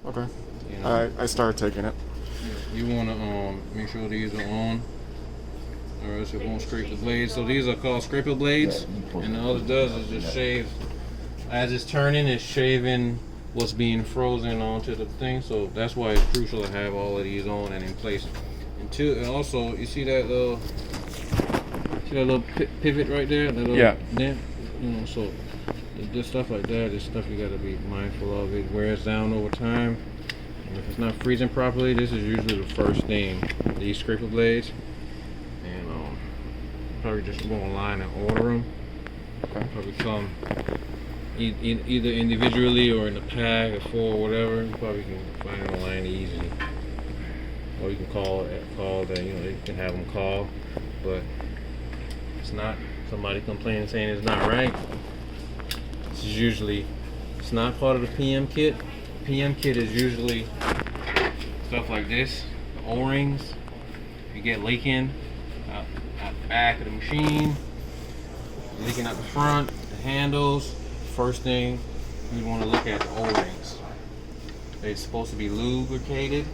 Okay. You know? I started taking it. You want to make sure these are on, or else it won't scrape the blades. So these are called scraper blades, and all it does is just shave. As it's turning, it's shaving what's being frozen onto the thing. So that's why it's crucial to have all of these on and in place. And also, you see that little pivot right there? That little dent? You know, so this stuff like that is stuff you got to be mindful of. It wears down over time. And if it's not freezing properly, this is usually the first thing. These scraper blades. And probably just go online and order them. Okay. Probably come either individually or in a pack or four or whatever. You probably can find it online easily. Or you can call that, you know, you can have them call. But it's not somebody complaining saying it's not right. This is usually, it's not part of the PM kit. PM kit is usually stuff like this, the O-rings. You get leaking out the back of the machine, leaking out the front, the handles. First thing you want to look at the O-rings. They're supposed to be lubricated.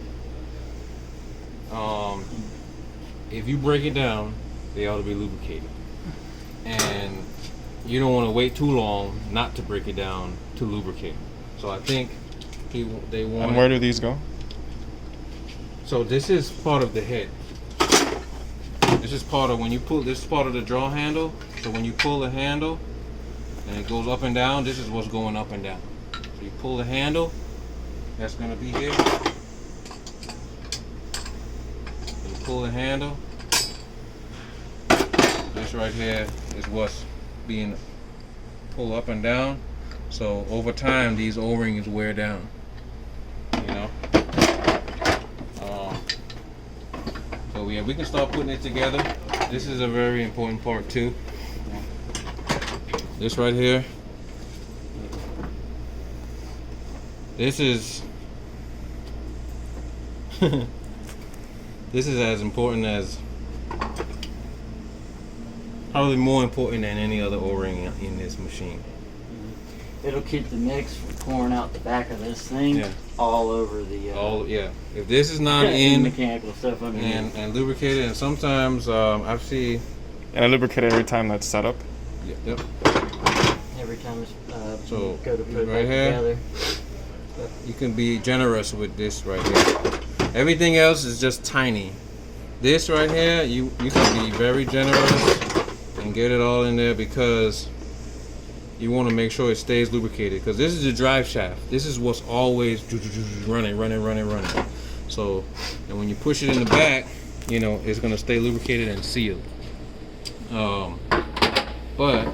If you break it down, they ought to be lubricated. And you don't want to wait too long not to break it down to lubricate. So I think they want. And where do these go? So this is part of the head. This is part of when you pull. This is part of the draw handle. So when you pull the handle and it goes up and down, this is what's going up and down. So you pull the handle. That's gonna be here. You pull the handle. This right here is what's being pulled up and down. So over time, these O-rings wear down. You know. So yeah, we can start putting it together. This is a very important part too. This right here. This is this is as important as, probably more important than any other O-ring in this machine. It'll keep the mix from pouring out the back of this thing all over the. If this is not in mechanical stuff underneath and lubricated, and sometimes I've seen. And I lubricate every time that's set up. Yep. Every time it's So go to put it right back here, together. you can be generous with this right here. Everything else is just tiny. This right here, you can be very generous and get it all in there, because you want to make sure it stays lubricated, because this is the drive shaft. This is what's always running. So, and when you push it in the back, you know, it's going to stay lubricated and sealed. But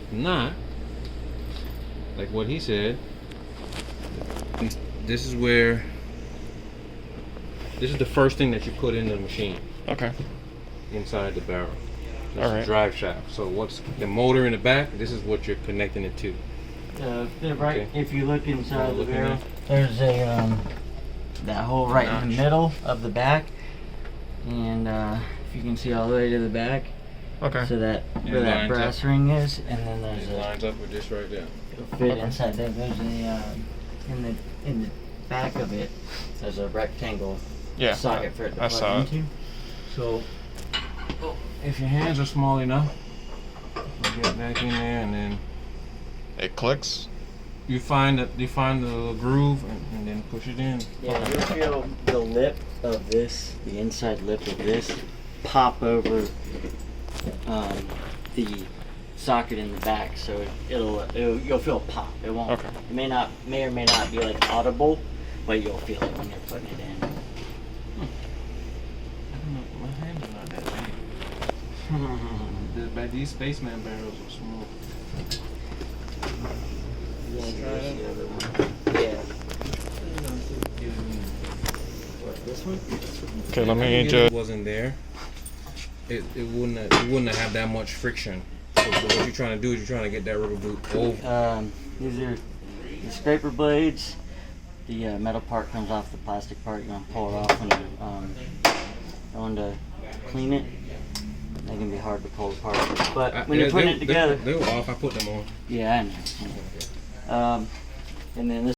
if not, like what he said, this is the first thing that you put in the machine. Okay. Inside the barrel. This All right. is drive shaft. So what's the motor in the back? This is what you're connecting it to. Right. Okay. If you look inside the Look in barrel, there's a that hole right in the middle of the back, and if you can see all the way to the back. Okay. So that It where that lines brass up. ring is, and then It there's lines up with this right there. it'll fit inside there. There's a in the back of it. There's a rectangle socket for it to I plug saw it. into. So If your hands are small enough, you get back in there, and then It clicks. you find the little groove, and then push it in. yeah, you'll feel the lip of this, the inside lip of this, pop over the socket in the back. So you'll feel a pop. It won't. Okay. It may or may not be like audible, but you'll feel it when you're putting it in. I don't know, my hands are not that big. These spaceman barrels are small. Yeah, Let's try here's it. the other one. Yeah. What, this one? Okay, let me If it just. wasn't there, it wouldn't have that much friction. So what you're trying to do is you're trying to get that rubber boot over. These are the scraper blades. The metal part comes off the plastic part. You're gonna pull it off when you're going to clean it. They can be hard to pull apart, but when you're putting it together, they were off. I put them on. yeah, I know. And then this